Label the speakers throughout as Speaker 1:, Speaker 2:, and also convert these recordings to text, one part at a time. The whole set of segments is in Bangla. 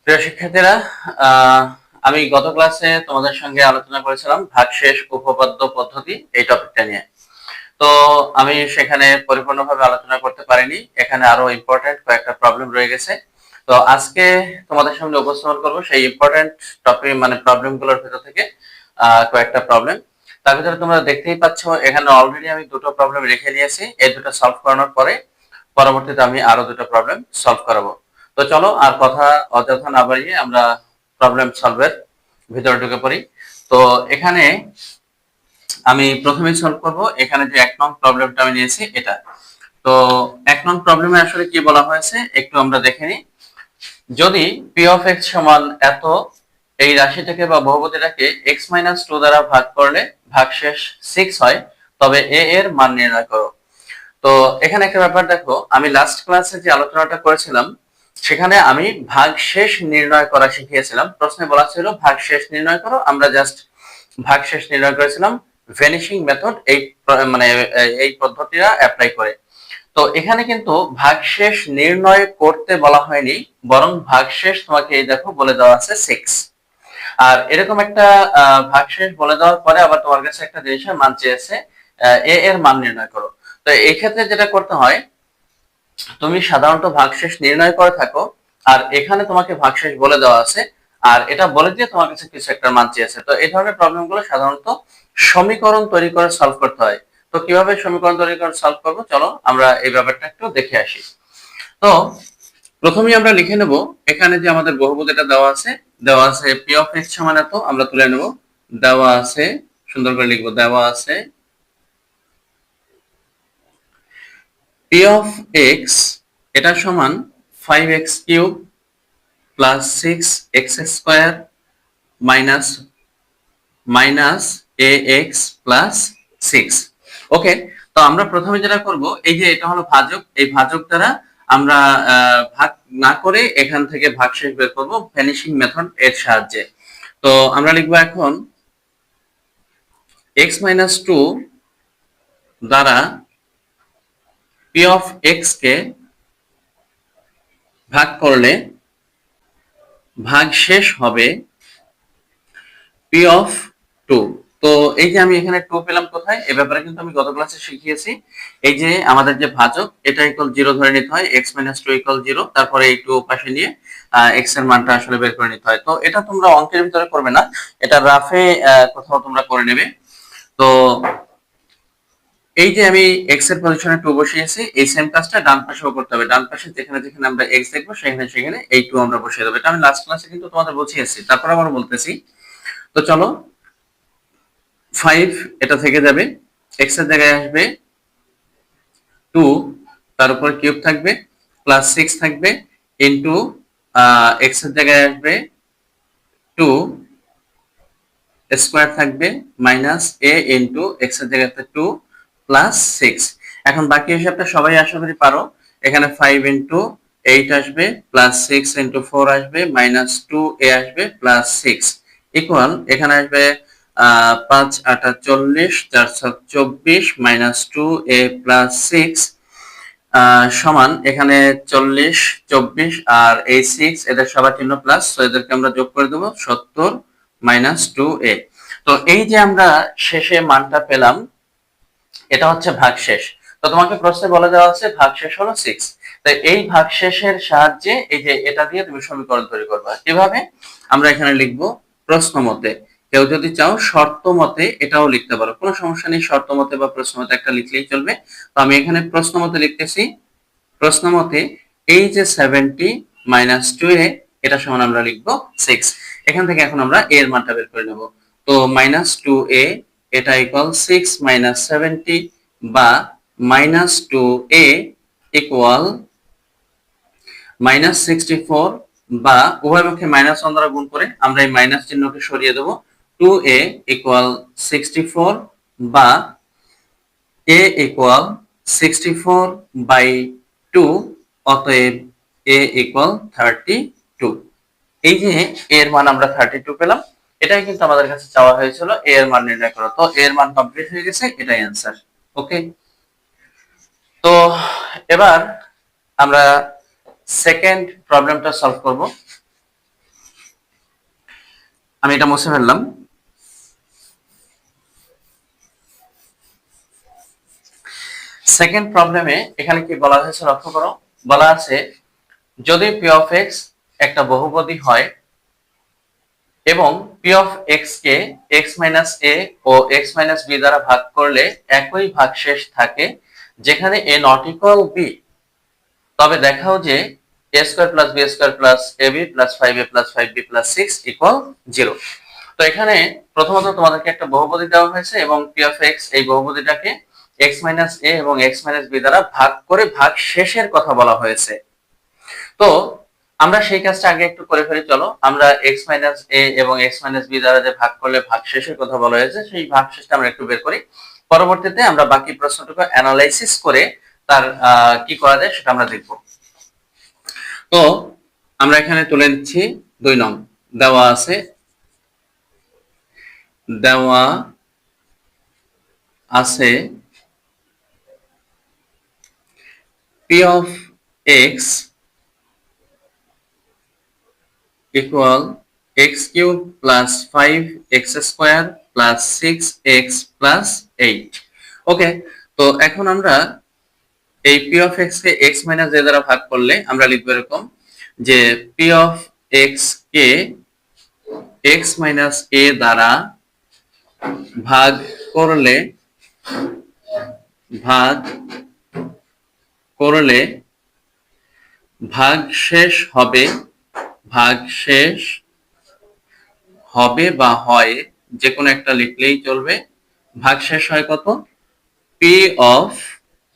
Speaker 1: প্রিয় শিক্ষার্থীরা, আহ, আমি গত ক্লাসে তোমাদের সঙ্গে আলোচনা করেছিলাম ভাগশেষ উপপাদ্য পদ্ধতি এই টপিকটা নিয়ে। তো আমি সেখানে পরিপূর্ণভাবে আলোচনা করতে পারিনি, এখানে আরো ইম্পর্টেন্ট কয়েকটা প্রবলেম রয়ে গেছে। তো আজকে তোমাদের সামনে উপস্থাপন করব সেই ইম্পর্টেন্ট টপিক মানে প্রবলেম গুলোর ভেতর থেকে কয়েকটা প্রবলেম। তার ভিতরে তোমরা দেখতেই পাচ্ছ এখানে অলরেডি আমি দুটো প্রবলেম রেখে নিয়েছি। এই দুটো সলভ করানোর পরে পরবর্তীতে আমি আরো দুটো প্রবলেম সলভ করাবো। তো চলো আর কথা অযথা না বাড়িয়ে আমরা প্রবলেম সলভের ভিতরে ঢুকে পড়ি। তো এখানে আমি প্রথমেই সলভ করব। এখানে যে 1 নং প্রবলেমটা আমি নিয়েছি এটা। তো 1 নং প্রবলেমে আসলে কি বলা হয়েছে একটু আমরা দেখে নিই। যদি পি অফ এক্স সমান এত, এই রাশিটাকে বা বহুপদীটাকে এক্স মাইনাস টু দ্বারা ভাগ করলে ভাগশেষ 6 হয়, তবে এ এর মান নির্ণয় করো। তো এখানে একটা ব্যাপার দেখো, আমি লাস্ট ক্লাসে যে আলোচনাটা করেছিলাম সেখানে আমি ভাগশেষ নির্ণয় করা শিখিয়েছিলাম। প্রশ্নে বলা ছিল ভাগশেষ নির্ণয় করো, আমরা জাস্ট ভাগশেষ নির্ণয় করেছিলাম ভ্যানিশিং মেথড এই মানে এই পদ্ধতিটা অ্যাপ্লাই করে। তো এখানে কিন্তু ভাগশেষ নির্ণয় করতে বলা হয়নি, বরং ভাগশেষ তোমাকে এই দেখো বলে দেওয়া আছে 6। আর এরকম একটা ভাগশেষ বলে দেওয়ার পরে আবার তোমার কাছে একটা জিনিসের মান চেয়েছে, এ এর মান নির্ণয় করো। তো এই ক্ষেত্রে যেটা করতে হয়, তুমি সাধারণত ভাগশেষ নির্ণয় করে থাকো আর এখানে তোমাকে ভাগশেষ বলে দেওয়া আছে, আর এটা বলে দিয়ে তোমার কাছে কিছু একটা মান চেয়েছে। তো এই ধরনের প্রবলেম গুলো সাধারণত সমীকরণ তৈরি করে সলভ করতে হয়। তো কিভাবে সমীকরণ তৈরি করে সলভ করবো, চলো আমরা এই ব্যাপারটা একটু দেখে আসি। তো প্রথমেই আমরা লিখে নেব, এখানে যে আমাদের বহুপদ এটা দেওয়া আছে পি অফ এক্স সমান এত, আমরা তুলে নেব। দেওয়া আছে, সুন্দর করে লিখবো, দেওয়া আছে পি অফ এক্স এটা সমান 5x cube plus 6x square minus minus a x plus 6। Okay, তো আমরা প্রথমে যেটা করব, এই যে এটা হলো ভাজক, এই ভাজক দ্বারা আমরা ভাগ না করে এখান থেকে ভাগশেষ বের করব ভ্যানিশিং মেথড এর সাহায্যে। তো আমরা লিখবো এখন x মাইনাস টু দ্বারা পি অফ এক্স কে ভাগ করলে ভাগশেষ হবে পি অফ টু। তো এই যে আমি এখানে টু পেলাম কোথায়, এ ব্যাপারে কিন্তু আমি গত ক্লাসে শিখিয়েছি। এই যে আমাদের যে ভাজক এটা ইকুয়াল জিরো ধরে নিতে হয়, X minus two equal zero, তারপরে এই টু পাশে নিয়ে এক্স এর মানটা আসলে বের করে নিতে হয়। তো এটা তোমরা অঙ্কের ভিতরে করবে না, এটা রাফে কোথাও তোমরা করে নেবে। তো এই যে আমি এক্স এর পজিশনে টু বসিয়েছি, এই সেম কাজটা ডান পাশেও করতে হবে। ডান পাশে যেখানে যেখানে আমরা এক্স দেখবো সেখানে সেখানে এই টু আমরা বসিয়ে দেবো। এটা আমি লাস্ট ক্লাসে কিন্তু তোমাদের বুঝিয়েছি, তারপর আবার বলতেছি। তো চলো, 5 এটা থেকে যাবে, এক্স এর জায়গায় আসবে 2, তার উপর কিউব থাকবে, প্লাস 6 থাকবে, ইনটু এক্স এর জায়গায় আসবে 2 স্কয়ার থাকবে, মাইনাস এ ইনটু এক্স এর জায়গায় 2 প্লাস 6। এখন বাকি হিসাবটা সবাই আশা করি পারো। এখানে 5 ইনটু 8 আসবে, প্লাস 6 ইনটু 4 আসবে, মাইনাস 2 এ আসবে, প্লাস 6 ইকুয়াল এখানে আসবে 5 8 40, 4 7 24, মাইনাস 2 এ প্লাস 6 সমান এখানে 40 24 আর এই 6 এদের সবার চিহ্ন প্লাস, তো এদেরকে আমরা যোগ করে দেবো 70 মাইনাস 2 এ। তো এই যে আমরা শেষে মানটা পেলাম, এটা হচ্ছে ভাগশেষ। তো তোমাকে প্রশ্নে বলে দেওয়া আছে ভাগশেষ হলো 6। তাই এই ভাগশেষের সাহায্যে এই যে এটা দিয়ে তুমি সমীকরণ তৈরি করবে। কিভাবে আমরা এখানে লিখবো, প্রশ্ন মতে। কেউ যদি চাও শর্ত মতে এটাও লিখতে পারো, কোনো সমস্যা নেই, শর্ত মতে বা প্রশ্ন মতে একটা লিখলেই চলবে। তো আমি এখানে প্রশ্ন মতে লিখতেছি। প্রশ্ন মতে এই যে 70 মাইনাস 2 এ এটা সমান আমরা লিখবো 6। এখান থেকে এখন আমরা এর মানটা বের করে নেব। তো মাইনাস 2 এ এটা ইকুয়াল 6 মাইনাস 70 বা মাইনাস 2 এ ইকুয়াল মাইনাস 64, বা উভয় পক্ষে মাইনাস 1 দ্বারা গুণ করে আমরা এই মাইনাস চিহ্নকে সরিয়ে দেব। 2 এ ইকুয়াল 64 বা a ইকুয়াল 64 বাই 2, অতএব a ইকুয়াল 32। এই যে a এর মান আমরা 32 পেলাম, এটাই কিন্তু আমাদের কাছে চাওয়া হয়েছিল a এর মান নির্ণয় করো। তো a এর মান কমপ্লিট হয়ে গেছে, এটাই অ্যান্সার। ওকে, তো এবার আমরা সেকেন্ড প্রবলেমটা সলভ করব। আমি এটা মুছে ফেললাম। সেকেন্ড প্রবলেমে এখানে কি বলা হয়েছে লক্ষ্য করো, বলা আছে যদি পি অফ এক্স একটা বহুপদী হয় এবং পি অফ এক্স কে এক্স মাইনাস এ ও এক্স মাইনাস বি দ্বারা ভাগ করলে একই ভাগশেষ থাকে যেখানে এ নট ইকুয়াল বি, তবে দেখাও যে a square plus b square plus a b plus 5a plus 5b plus 6 equal 0। তো এখানে প্রথমত তোমাদেরকে একটা বহুপদী দেওয়া হয়েছে এবং পি অফ এক্স এই বহুপদীটাকে এক্স মাইনাস এ এবং এক্স মাইনাস বি দ্বারা ভাগ করে ভাগ শেষের কথা বলা হয়েছে। তো আমরা সেই কাজটা আগে একটু করে ফেলি, চলো আমরা এক্স মাইনাস এ এবং এক্স মাইনাস বি দ্বারা যে ভাগ করলে ভাগ শেষের কথা বলা হয়েছে সেই ভাগ শেষটা আমরা একটু বের করি, পরবর্তীতে আমরা বাকি প্রশ্নটুকু অ্যানালাইসিস করে তার কি করা যায় সেটা আমরা দেখব। তো আমরা এখানে তুলে নিচ্ছি 2 নং। দেওয়া আছে, দেওয়া আছে P of X equal X cube plus 5x square plus 6x plus 8। Okay, তো এখন আমরা এই পি অফ এক্স কে এক্স মাইনাস এ দ্বারা ভাগ করলে আমরা লিখবো এরকম যে পি অফ এক্স কে এক্স মাইনাস এ দ্বারা ভাগ করলে ভাগ করলে ভাগশেষ হবে, ভাগশেষ হবে বা হয় যে কোনো একটা লিখলেই চলবে। ভাগশেষ হয় কত? পি অফ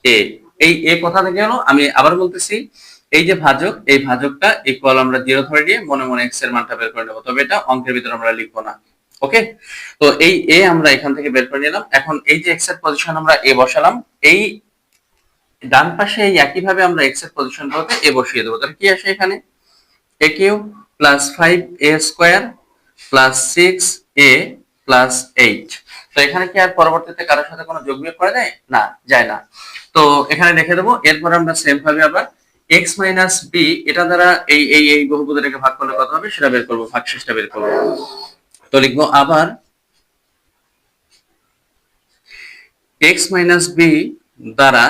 Speaker 1: এ। এই এ কোথা থেকে এলো আমি আবার বলতেছি, এই যে ভাজক এই ভাজকটা ইকুয়াল আমরা 0 ধরে নিয়ে মনে মনে এক্স এর মানটা বের করে নেব, তবে এটা অঙ্কের ভিতরে আমরা লিখবো না। ওকে, তো এই এ আমরা এখান থেকে বের করে নিলাম। এখন এই যে এক্স এর পজিশন আমরা এ বসালাম, এই ডান পাশে এই একই ভাবে আমরা এক্স এর পজিশন বলতে এ বসিয়ে দেবো। তাহলে কি আসে এখানে? A cube plus 5a square plus 6a plus 8। তো এখানে কি আর পরবর্তীতে কারোর সাথে কোনো যোগ বিয়োগ করা যায়? না, যায় না। তো এখানে রেখে দেবো। এরপর আমরা সেম ভাবে আবার x মাইনাস বি এটা দ্বারা এই বহুপদীটাকে ভাগ করলে কত হবে সেটা বের করব, ভাগশেষটা বের করব। তো লিখবো আবার x মাইনাস বি দ্বারা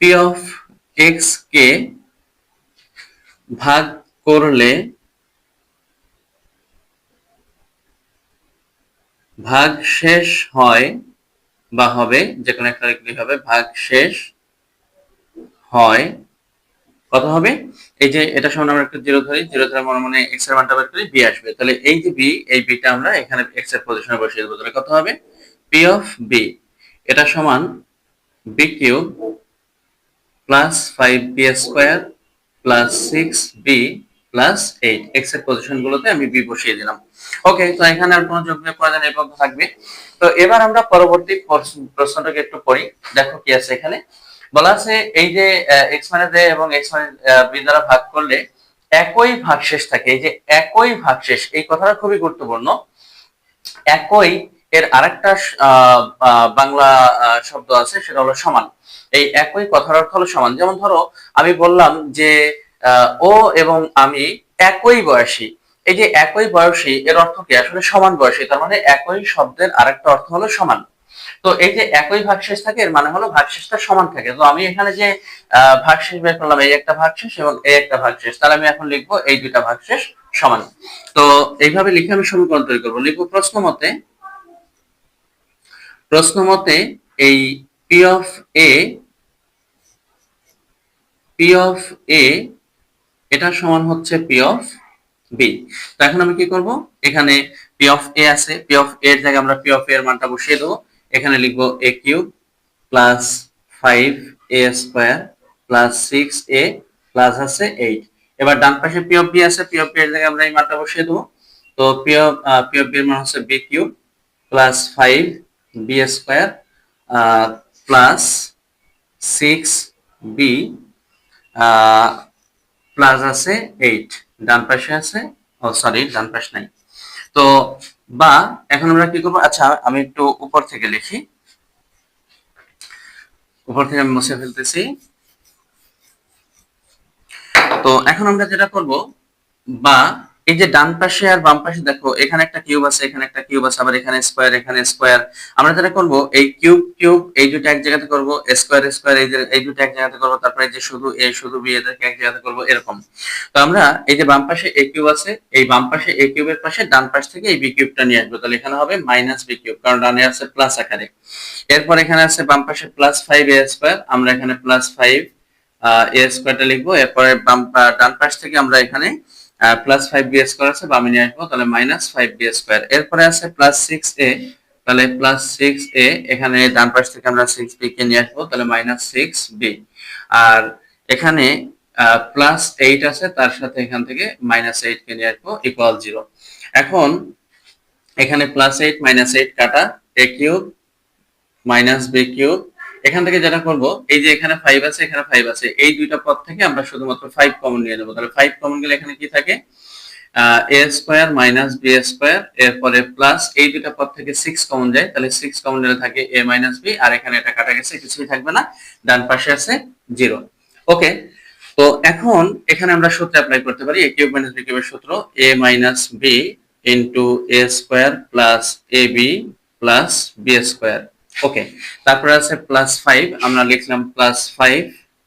Speaker 1: পি অফ এক্স কে ভাগ করলে ভাগ শেষ হয় বা হবে, যে কোনো একটা লিখলেই হবে, ভাগ শেষ হয় কত হবে? এই যে এটা সমান আমরা একটা 0 ধরি, 0 ধরে মনে মনে x এর মানটা বের করি, b আসবে। তাহলে এই যে b, এই b টা আমরা এখানে x এর পজিশনে বসিয়ে দেব। তাহলে কত হবে? p অফ b এটা সমান b cube plus 5b square plus 6b plus 8। x এর পজিশন গুলোতে আমি b বসিয়ে দিলাম। ওকে, তো এখানে আর কোনো যোগ বিয়োগ করা যায় না, এই পর্যন্ত থাকবে। তো এবার আমরা পরবর্তী প্রশ্নটাকে একটু পড়ি। দেখো কি আছে এখানে, বলা আছে এই যে x মাইনাস a এবং x মাইনাস b দ্বারা ভাগ করলে একই ভাগশেষ থাকে। এই যে একই ভাগশেষ, এই কথাটা খুবই গুরুত্বপূর্ণ। একই এর আরেকটা বাংলা শব্দ আছে, সেটা হলো সমান। এই একই কথার অর্থ হলো সমান। যেমন ধরো আমি বললাম যে ও এবং আমি একই বয়সী। এই যে একই বয়সী এর অর্থ কি? আসলে সমান বয়সী, তার মানে একই শব্দের আরেকটা অর্থ হলো সমান। তো এই যে একই ভাগশেষ থাকে এর মানে হলো ভাগশেষটা সমান থাকে। তো আমি এখানে যে ভাগশেষ বের করলাম, এই একটা ভাগশেষ এবং এই একটা ভাগশেষ, তাহলে আমি এখন লিখবো এই দুইটা ভাগশেষ সমান। তো এইভাবে লিখে আমি সমীকরণ তৈরি করবো। লিখবো প্রশ্ন মতে এই P of a, p of a এটা সমান হচ্ছে পি অফ বি। তো এখন আমি কি করব, এখানে পি অফ এ আছে, পি অফ এর জায়গায় আমরা পি অফ এর মানটা বসিয়ে দেবো। এখানে লিখবো a cube plus 5a square plus 6a plus আছে 8। এবার ডান পাশে পি অফ বি আছে, পি অফ বি এর জায়গায় আমরা এই মানটা বসিয়ে দেবো। তো পি অফ বি এর মান হচ্ছে B cube plus 5b square plus 6b plus আছে 8। ডান পাশে আছে, ও সরি ডান পাশ নাই। তো বা এখন আমরা কি করবো, আচ্ছা আমি একটু উপর থেকে লিখি, উপর থেকে আমি মুছে ফেলতেছি। তো এখন আমরা যেটা করব, বা এই যে ডান পাশে আর বাম পাশে দেখো, এখানে একটা কিউব আছে, এখানে একটা কিউব আছে, আবার এখানে স্কোয়ার, এখানে স্কোয়ার। আমরা যেটা করব, এই কিউব কিউব এই দুটো এক জায়গাতে করব, স্কোয়ার স্কোয়ার এই দুটো এক জায়গাতে করব, তারপরে এই যে শুধু এ শুধু বি এদেরকে এক জায়গাতে করব, এরকম। তো আমরা এই যে বাম পাশে এ কিউব আছে, এই বাম পাশে এ কিউবের পাশে ডান পাশ থেকে এই বি কিউবটা নিয়ে আসবো, তাহলে এখানে হবে মাইনাস বি কিউব, কারণ ডানে আছে প্লাস আকারে। এরপর এখানে আছে বাম পাশে প্লাস ফাইভ এ স্কোয়ার, আমরা এখানে প্লাস ফাইভ এ স্কোয়ারটা লিখবো। এরপরে ডান পাশ থেকে আমরা এখানে প্লাস ফাইভ বি স্কোয়ার আছে, বামে নিয়ে আসবো, তাহলে মাইনাস ফাইভ বি স্কোয়ার। এরপরে আছে প্লাস সিক্স এ, তাহলে প্লাস সিক্স এ, এখানে ডান পাশ থেকে আমরা সিক্স বি কে নিয়ে আসবো, তাহলে মাইনাস সিক্স বি। আর এখানে প্লাস এইট আছে, তার সাথে এখান থেকে মাইনাস এইট কে নিয়ে আসবো, ইকুয়াল জিরো। এখন এখানে প্লাস এইট মাইনাস এইট কাটা, এ কিউব মাইনাস বি কিউব। এখান থেকে যেটা করব, এই যে এখানে ফাইভ আছে, এখানে ফাইভ আছে, এই দুইটা পদ থেকে আমরা শুধুমাত্র ফাইভ কমন নিয়ে নেবো, তাহলে ফাইভ কমন গেলে এখানে কি থাকে, এ স্কোয়ার মাইনাস বি স্কোয়ার। এরপরে প্লাস এই দুইটা পদ থেকে সিক্স কমন যায়, তাহলে সিক্স কমন গেলে থাকে এ মাইনাস বি, আর এখানে এটা কাটা গেছে, কিছুই থাকবে না, ডান পাশে আছে জিরো। ওকে, তো এখন এখানে আমরা সূত্র অ্যাপ্লাই করতে পারি, এ কিউব মাইনাস বি কিউবের সূত্র, এ minus B into A square plus a b plus b square. ওকে, তারপরে আছে প্লাস ফাইভ, আমরা লিখলাম প্লাস ফাইভ।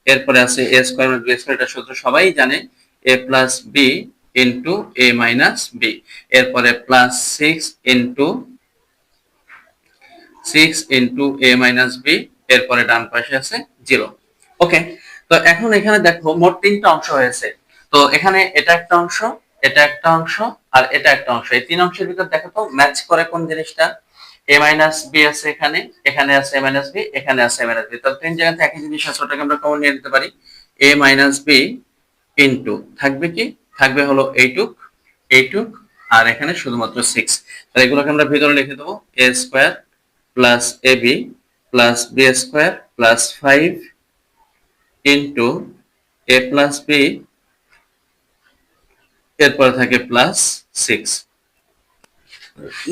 Speaker 1: এরপরে আছে এ স্কোয়ার মাইনাস বি স্কোয়ার, এটা সূত্র সবাই জানে, এ প্লাস বি ইন্টু এ মাইনাস বি। এরপরে প্লাস সিক্স ইন্টু এ মাইনাস বি। এরপরে ডান পাশে আছে জিরো। ওকে, তো এখন এখানে দেখো মোট তিনটা অংশ হয়েছে। তো এখানে এটা একটা অংশ, এটা একটা অংশ, আর এটা একটা অংশ। এই তিন অংশের ভিতর দেখো তো ম্যাচ করে কোন জিনিসটা, এ মাইনাস বি আছে এখানে, এখানে আছে এ মাইনাস বি, এখানে আছে এ মাইনাস বি। তাহলে তিন জায়গাতে একই জিনিস আছে, ওটাকে আমরা কমন নিয়ে নিতে পারি। এ মাইনাস বি ইন্টু থাকবে কি, থাকবে হলো এইটুক এইটুক, আর এখানে শুধুমাত্র সিক্স। তাহলে এগুলোকে আমরা ভিতরে লিখে দেবো, a square plus a b plus b square plus five into a plus b, এরপরে থাকে প্লাস সিক্স।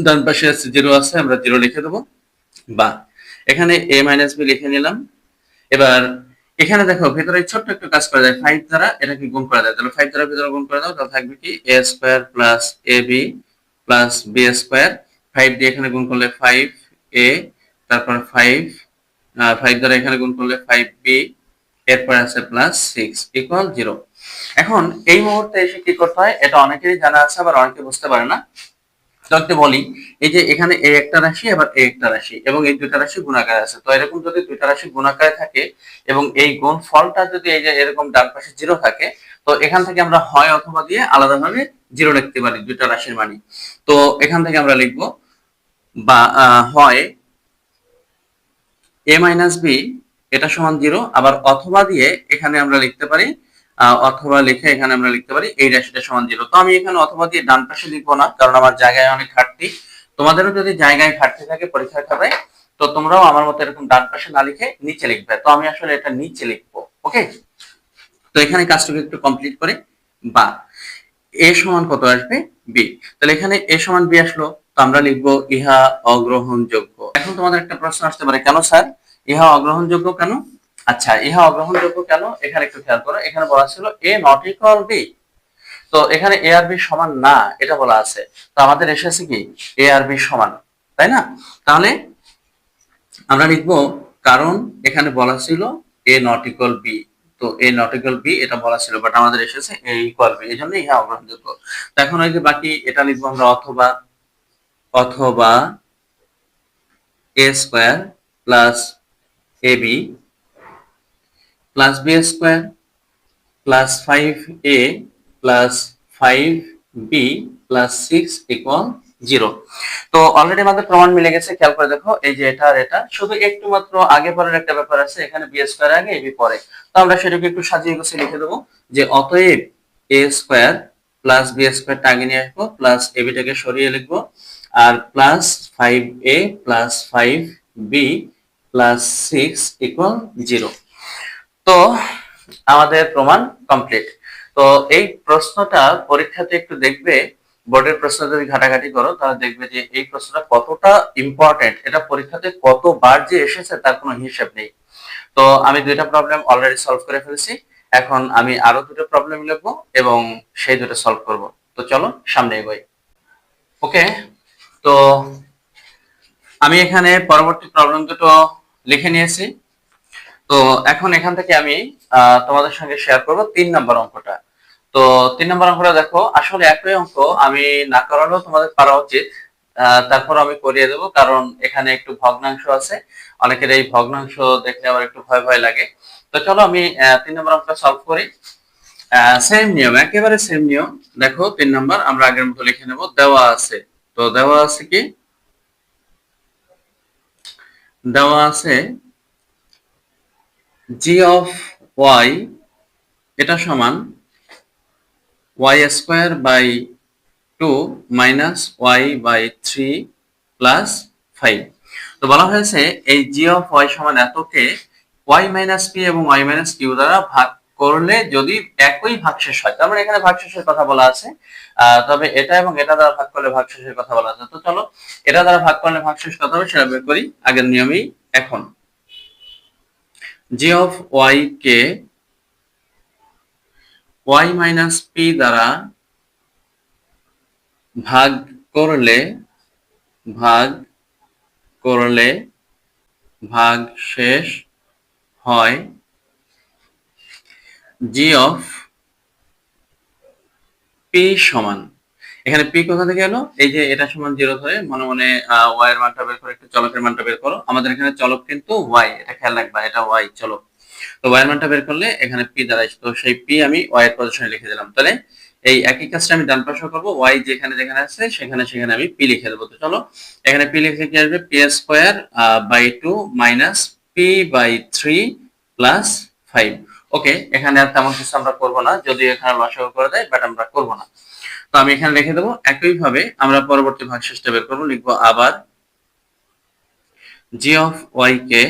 Speaker 1: ডান পাশে আছে জিরো আছে, আমরা জিরো লিখে দেবো, বা এখানে এ মাইনাস বি লিখে নিলাম। এবার এখানে দেখো ভিতরে ছোট্ট একটু কাজ করা যায়, ফাইভ দ্বারা এটাকে গুণ করা যায়, তাহলে ফাইভ দ্বারা ভিতরে গুণ করে দাও, তাহলে থাকবে কি a square plus a b plus b square. Five দিয়ে এখানে গুণ করলে ফাইভ এ, তারপর ফাইভ, ফাইভ দ্বারা এখানে গুণ করলে ফাইভ বি, এরপর আছে প্লাস সিক্স ইকুয়াল জিরো। এখন এই মুহূর্তে এসে কি করতে হয়, এটা অনেকেরই জানা আছে, আবার অনেকে বুঝতে পারে না। যদি বলি, এই যে এখানে এ একটা রাশি, আবার এ একটা রাশি, এবং এই দুইটা রাশি গুণাকারে আছে, তো এরকম যদি দুইটা রাশি গুণাকারে থাকে এবং এই গুণ ফলটা যদি এই যে এরকম ডান পাশে জিরো থাকে, তো এখান থেকে আমরা হয় অথবা দিয়ে আলাদাভাবে জিরো লিখতে পারি দুইটা রাশির মানই। তো এখান থেকে আমরা লিখবো, বা হয় এ মাইনাস বি এটা সমান জিরো, আবার অথবা দিয়ে এখানে আমরা লিখতে পারি, অথবা লিখে এখানে আমরা লিখতে পারি এই রাশিটা সমান জিরো। তো আমি এখানে অথবা দিয়ে ডান পাশে লিখবো না, কারণ আমার জায়গায় অনেক ঘাটতি। তোমাদেরও যদি জায়গায় ঘাটতি থাকে পরীক্ষার খাতায়, তো তোমরাও আমার মতো এরকম ডান পাশে না লিখে নিচে লিখবে, তো আমি আসলে এটা নিচে লিখবো। ওকে, তো এখানে কাজটাকে একটু কমপ্লিট করে, বা এ সমান কত আসবে, বি। তাহলে এখানে এ সমান বি আসলো, তো আমরা লিখবো ইহা অগ্রহণযোগ্য। এখন তোমাদের একটা প্রশ্ন আসতে পারে, কেন স্যার ইহা অগ্রহণযোগ্য কেন? আচ্ছা, ইহা অগ্রহণযোগ্য কেন এখানে একটু খেয়াল করো, এখানে বলা ছিল এ নট ইকুয়াল বি, তো এখানে এ আর বি সমান না এটা বলা আছে, তো আমাদের এসেছে কি এ আর বি সমান, তাই না? তাহলে আমরা লিখবো, কারণ এখানে বলা ছিল এ নট ইকুয়াল বি, তো এ নট ইকুয়াল বি এটা বলা ছিল, বাট আমাদের এসেছে এ ইকুয়াল বি, এই জন্য ইহা অগ্রহণযোগ্য। তো এখন ওই যে বাকি এটা লিখবো আমরা, অথবা অথবা a square plus a b plus b square plus five a plus five b plus six equal zero. তো অলরেডি আমাদের প্রমাণ মিলে গেছে, খেয়াল করে দেখো, এই যে এটা আর এটা শুধু একটু মাত্র আগে পরের একটা ব্যাপার আছে, এখানে বি স্কোয়ার আগে এবি পরে, তো আমরা সেটাকে একটু সাজিয়ে গুছিয়ে লিখে দেবো, যে অতএব এ স্কোয়ার প্লাস বি স্কোয়ারটা আগে নিয়ে আসবো, প্লাস এবিটাকে সরিয়ে লিখবো, আর plus five a plus five b plus six equal zero. তো আমাদের প্রমাণ কমপ্লিট। তো এই প্রশ্নটা পরীক্ষাতে একটু দেখবে, বোর্ডের প্রশ্ন যদি ঘাটাঘাটি করো তাহলে দেখবে যে এই প্রশ্নটা কতটা ইম্পর্টেন্ট, এটা পরীক্ষাতে কতবার যে এসেছে তার কোনো হিসাব নেই। তো আমি দুইটা প্রবলেম অলরেডি সলভ করে ফেলেছি, এখন আমি আরো দুটো প্রবলেম লিখবো এবং সেই দুটো সলভ করব। তো তো চলো সামনে এগোই। ওকে, তো আমি এখানে পরবর্তী প্রবলেম দুটো লিখে নিয়েছি। তো এখন এখান থেকে আমি তোমাদের সঙ্গে শেয়ার করব 3 নম্বর অঙ্কটা। তো 3 নম্বর অঙ্কটা দেখো, আসলে একই অঙ্ক, আমি না করালেও তোমাদের পারা উচিত, তারপর আমি করিয়ে দেবো, কারণ এখানে একটু ভগ্নাংশ আছে। অনেকের এই ভগ্নাংশ দেখলে আবার একটু ভয় ভয় লাগে। তো চলো আমি 3 নম্বর অঙ্কটা সলভ করি। সেম নিয়ম, একেবারে সেম নিয়ম। দেখো 3 নম্বর আমরা আগের মতো লিখে নেব। দেওয়া আছে, তো দেওয়া আছে কি, দেওয়া আছে জি অফ ওয়াই, এটা সমান Y square by 2 minus Y by 3 plus 5। তো বলা হয়েছে এই জি অফ ওয়াই সমান এতকে ওয়াই মাইনাস পি এবং ওয়াই মাইনাস কিউ দ্বারা ভাগ করলে যদি একই ভাগশেষ হয়, তার মানে এখানে ভাগশেষের কথা বলা আছে। তবে এটা এবং এটা দ্বারা ভাগ করলে ভাগশেষের কথা বলা আছে। তো চলো এটা দ্বারা ভাগ করলে ভাগশেষ কত হবে সেটা বের করি আগের নিয়মেই। এখন জি অফ ওয়াই কে ওয়াই মাইনাস পি দ্বারা ভাগ করলে ভাগ করলে ভাগশেষ হয় জি অফ পি সমান, এখানে পি কোথা থেকে এলো, এই যে এটা সমান 0 ধরে মনে মনে ওয়াই এর মানটা বের করে একটু চলকের মানটা বের করো। আমাদের এখানে চলক কিন্তু ওয়াই, এটা খেয়াল রাখবা, এটা ওয়াই চলক। তো ওয়াই এর মানটা বের করলে এখানে পি দাঁড়ায়, তো সেই পি আমি ওয়াই এর পজিশনে লিখে দিলাম। তাহলে এই একই কাজটা আমি ডান পাশে করব, ওয়াই যেখানে যেখানে আছে সেখানে সেখানে আমি পি লিখে দেবো। তো চলো এখানে পি লিখে কি আসবে, P square by 2 minus P by 3 plus 5। Okay, এখানে আর তেমন কিছু আমরা করবো না, যদি এখানে লসাগু করে দেয়, বাট আমরা করবো না। তো আমি এখানে লিখে দেবো। একইভাবে আমরা পরবর্তী ভাগশেষটা বের করবো, লিখবো আবার জি অফ ওয়াই কে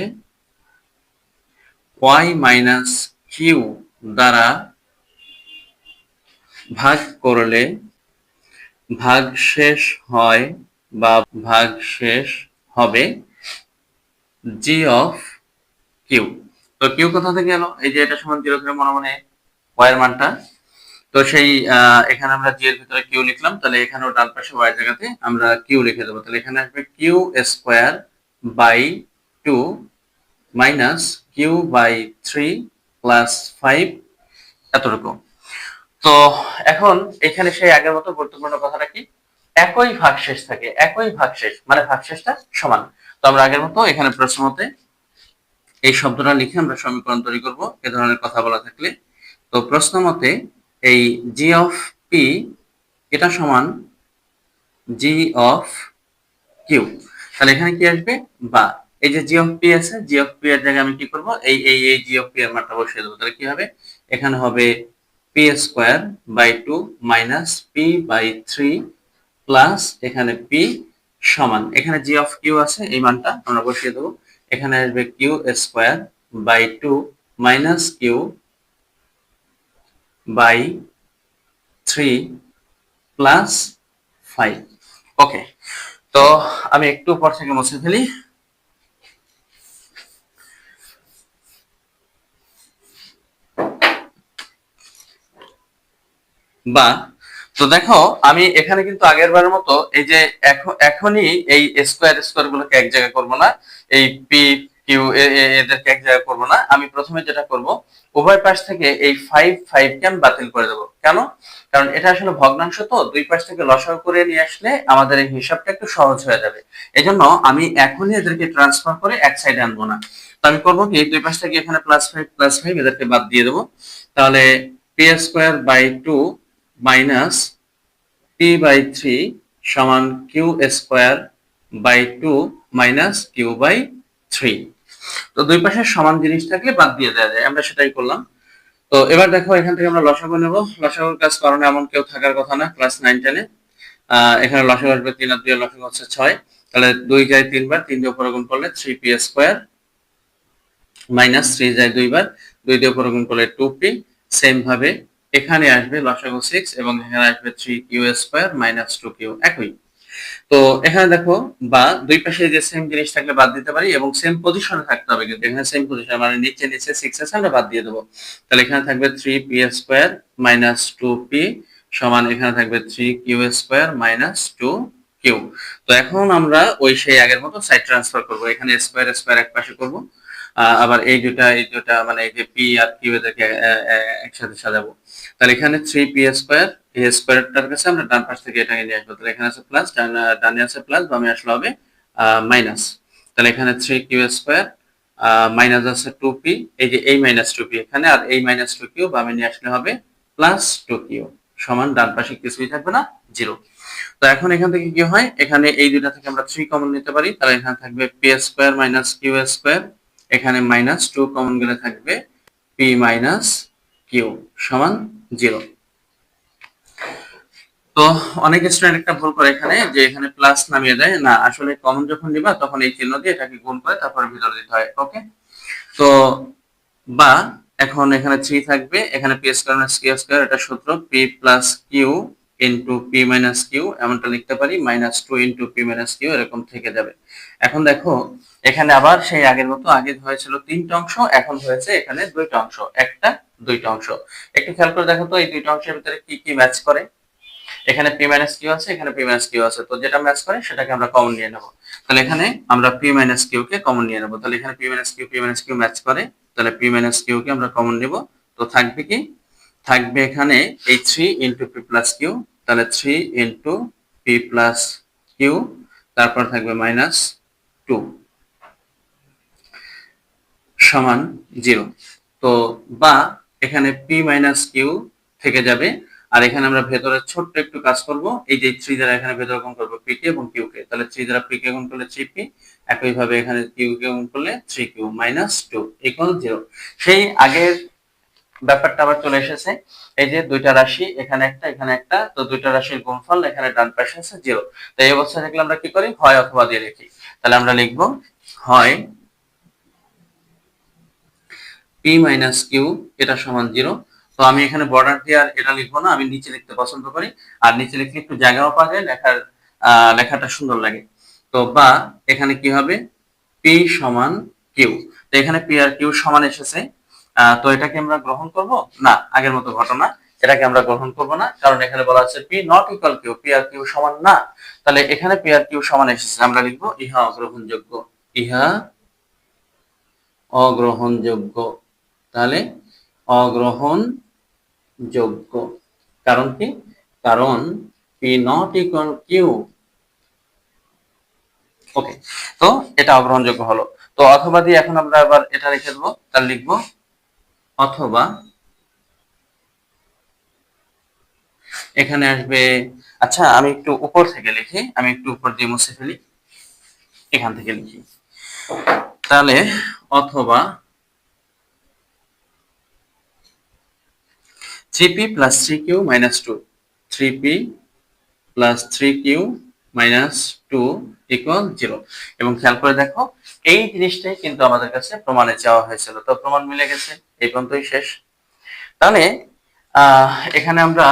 Speaker 1: ওয়াই মাইনাস কিউ দ্বারা ভাগ করলে ভাগশেষ হয় বা ভাগশেষ হবে জি অফ কিউ। তো কিউ কোথা থেকে এলো, এই যে এটা সমান 0 ধরে মনে মনে ওয়াই এর মানটা, তো সেই এখানে আমরা জি এর ভিতরে কিউ লিখলাম, তাহলে এখানেও ডান পাশে ওয়াই জায়গাতে আমরা কিউ লিখে দেবো। তাহলে এখানে আসবে Q square by 2 minus Q by 3 plus 5, এতটুকু। তো এখন এখানে সেই আগের মতো গুরুত্বপূর্ণ কথাটা কি, একই ভাগশেষ থাকে, একই ভাগশেষ মানে ভাগশেষটা সমান। তো আমরা আগের মতো এখানে প্রশ্ন মতে এই শব্দটা লিখে আমরা সমীকরণ তৈরি করব এ ধরনের কথা বলা থাকলে। তো প্রশ্ন মতে এই জি অফ পি এটা সমান জি অফ কিউ, তাহলে এখানে কি আসবে, বা এই যে জি অফ পি আছে, জি অফ পি এর জায়গায় আমি কি করব, এই জি অফ পি এর মানটা বসিয়ে দেবো। তাহলে কি হবে, এখানে হবে P square by 2 minus P by 3 plus এখানে পি সমান, এখানে জি অফ কিউ আছে, এই মানটা আমরা বসিয়ে দেবো। এখানে আসবে Q square by 2 minus Q by 3 plus 5। Okay, তো আমি একটু পর থেকে মুছে ফেলি। বা তো দেখো আমি এখানে কিন্তু আগের বারের মতো এই যে এখনই এই স্কোয়ার স্কোয়ার গুলোকে এক জায়গায় করব না, এই পি কিউ এদেরকে এক জায়গায় করব না। আমি প্রথমে যেটা করব, উভয় পাশ থেকে এই 5 কে আমি বাতিল করে দেবো। কেন, কারণ এটা আসলে ভগ্নাংশ, তো দুই পাশ থেকে লসাগু করে নিয়ে আসলে আমাদের এই হিসাবটা একটু সহজ হয়ে যাবে। এজন্য আমি এখনই এদেরকে ট্রান্সফার করে এক সাইডে আনবো না। তো আমি করবো কি, দুই পাশ থেকে এখানে +5 এদেরকে বাদ দিয়ে দেবো। তাহলে P square by 2 minus P by 3 সমান Q square by 2 minus Q by 3। তো দুই পাশে সমান জিনিস থাকলে বাদ দিয়ে দেওয়া যায়, আমরা সেটাই করলাম। তো এবার দেখো এখান থেকে আমরা লসাগু নেব। লসাগুর কাজ কারণে এমন কেউ থাকার কথা না ক্লাস 9-10-এ। এখানে লসাগু আসবে 3 আর 2 এর লসাগু হচ্ছে 6, তাহলে 2 যায় 3 বার, 3 দিয়ে উপরে গুণ করলে 3p স্কোয়ার মাইনাস 3 যায় 2 বার, 2 দিয়ে উপরে গুণ করলে 2p। সেম ভাবে এখানে আসবে লসাগু 6 এবং এখানে আসবে 3q স্কয়ার মাইনাস 2q, একই। তো এখানে দেখো, বা দুই পাশে যে সেম জিনিস থাকলে বাদ দিতে পারি এবং সেম পজিশনে থাকতে হবে, কিন্তু এখানে সেম পজিশন মানে নিচে নিচে 6 আছে, আমরা বাদ দিয়ে দেবো। তাহলে এখানে থাকবে 3p স্কয়ার মাইনাস 2p সমান এখানে থাকবে 3q স্কয়ার মাইনাস 2q। তো এখন আমরা ওই সেই আগের মতো সাইড ট্রান্সফার করব, এখানে স্কয়ার স্কয়ার এক পাশে করব, আবার এই দুটা মানে এই যে p আর q এদেরকে একসাথে সাজাবো। তাহলে এখানে 3p স্কয়ার, এই স্কয়ারটার কাছে আমরা ডান পাশ থেকে এটাকে নিয়ে আসবো। তাহলে এখানে আছে প্লাস, ডানে আছে প্লাস, বামে আসলে হবে মাইনাস। তাহলে এখানে 3q স্কয়ার মাইনাস আছে 2p, এই যে এই মাইনাস 2p এখানে, আর এই মাইনাস 2q বামে নিয়ে আসলে হবে প্লাস 2q সমান ডান পাশে কিছুই থাকবে না, 0। তো এখন এখান থেকে কি হয়, এখানে এই দুইটা থেকে আমরা 3 কমন নিতে পারি। তাহলে এখানে থাকবে p square minus q square, এখানে মাইনাস 2 কমন গেলে থাকবে p মাইনাস q সমান 0। তো অনেক স্টুডেন্ট একটা ভুল করে এখানে, যে এখানে প্লাস নামিয়ে দেয় না, আসলে কমন যখন নিবা তখন এই চিহ্ন দিয়ে এটাকে গুণ করে তারপরে ভিতরে দিতে হয়। ওকে, তো বা এখন এখানে 3 থাকবে, এখানে p square minus q square, এটা সূত্র p plus q into p minus q, এমনটা লিখতে পারি, minus 2 into p minus q এরকম থেকে যাবে। এখন দেখো এখানে আবার সেই আগের মতো, আগে হয়েছিল 3টা অংশ, এখন হয়েছে এখানে 2টা অংশ, একটা 2টা অংশ। একটু খেয়াল করে দেখো তো এই 2টা অংশের ভিতরে কি কি ম্যাচ করে। এখানে p মাইনাস q আছে, এখানে p মাইনাস q আছে, তো যেটা ম্যাচ করে সেটাকে আমরা কমন নিয়ে নেব। তাহলে এখানে আমরা p মাইনাস q কে কমন নিয়ে নেব। তাহলে এখানে p মাইনাস q ম্যাচ করে, তাহলে p মাইনাস q কে আমরা কমন নেব। তো থাকবে কি, থাকবে এখানে এই 3 ইনটু p প্লাস q, তাহলে 3 ইনটু p প্লাস q, তারপর থাকবে মাইনাস 2 সমান 0। তো বা এখানে p মাইনাস q থেকে যাবে, আর এখানে আমরা ভেতরে ছোট্ট একটু কাজ করব, এই যে 3 দ্বারা এখানে ভেতরে গুণ করব p কে এবং q কে। তাহলে 3 দ্বারা p কে গুণ করলে 3p, একই ভাবে এখানে q কে গুণ করলে 3q মাইনাস 2 ইকুয়াল 0। সেই আগের ব্যাপারটা আবার চলে এসেছে, এই যে দুইটা রাশি, এখানে একটা এখানে একটা, তো দুইটা রাশির গুণফল এখানে ডান পাশে আছে 0। তো এই অবস্থায় থাকলে আমরা কি করি, হয় অথবা দিয়ে লিখি। তাহলে আমরা লিখব হয় p মাইনাস q এটা সমান 0। তো আমি এখানে বর্ডার দিয়ে আর এটা লিখবো না, আমি নিচে লিখতে পছন্দ করি, আর নিচে লিখলে একটু জায়গাও পাওয়া যায়, লেখাটা সুন্দর লাগে। তো বা এখানে কি হবে, p সমান q। তো এখানে p আর q সমান এসেছে, তো এটাকে আমরা গ্রহণ করব না, আগের মতো ঘটনা, এটাকে আমরা গ্রহণ করব না, কারণ এখানে বলা আছে p not equal q, p আর q সমান না। তাহলে এখানে p আর q সমান এসেছে, আমরা লিখবো ইহা অগ্রহণযোগ্য, ইহা অগ্রহণযোগ্য। তাহলে অগ্রহণযোগ্য, কারণ কি, কারণ p নট ইকুয়াল q। ওকে, তো এটা অগ্রহণযোগ্য হলো। তো অথবা দিয়ে এখন আমরা আবার এটা লিখে দেবো, তাহলে লিখবো অথবা, এখানে আসবে, আচ্ছা আমি একটু উপর থেকে লিখি, আমি একটু উপর দিয়ে মুছে ফেলি, এখান থেকে লিখি। তাহলে অথবা 3p plus 3q minus 2, 3p plus 3q minus 2 equal 0। এবং খেয়াল করে দেখো এই জিনিসটাই কিন্তু আমাদের কাছে প্রমাণে চাওয়া হয়েছিল, তো প্রমাণ মিলে গেছে, এই পর্যন্তই শেষ। তাহলে এখানে আমরা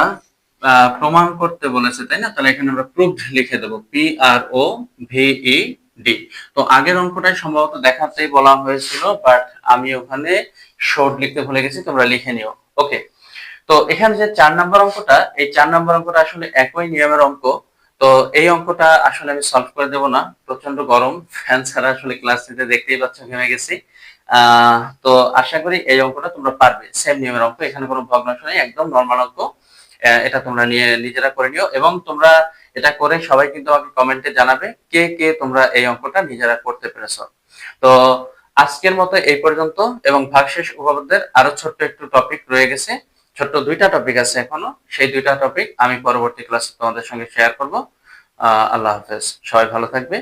Speaker 1: প্রমাণ করতে বলেছে, তাই না? তাহলে এখানে আমরা প্রুভড লিখে দেবো, PROVED। তো আগের অঙ্কটাই সম্ভবত দেখাতেই বলা হয়েছিল, বাট আমি ওখানে শর্ট লিখতে ভুলে গেছি, তোমরা লিখে নিও। ওকে, তো এখানে যে 4 নাম্বার অঙ্কটা, এই 4 নাম্বার অঙ্কটা আসলে একই নিয়মের অঙ্ক। তো এই অঙ্কটা আসলে আমি সলভ করে দেব না, প্রচন্ড গরম, ফ্যান ছাড়া আসলে ক্লাস নিতে দেখতেই পাচ্ছ ঘেমে গেছি। তো আশা করি এই অঙ্কটা তোমরা পারবে, সেম নিয়মের অঙ্ক, এখানে কোনো ভগ্নাংশ নেই, একদম নরমাল অঙ্ক। এটা তোমরা নিয়ে নিজেরা করে নিও, এবং তোমরা এটা করে সবাই কিন্তু আমাকে কমেন্টে জানাবে কে কে তোমরা এই অঙ্কটা নিজেরা করতে পেরেছো। তো আজকের মতো এই পর্যন্ত, এবং ভাগশেষ উপপাদ্যের আরো ছোট্ট একটু টপিক রয়ে গেছে, ছোট্ট 2টা টপিক আছে এখনো, সেই 2টা টপিক আমি পরবর্তী ক্লাসে তোমাদের সঙ্গে শেয়ার করব। আল্লাহ হাফেজ, সবাই ভালো থাকবে।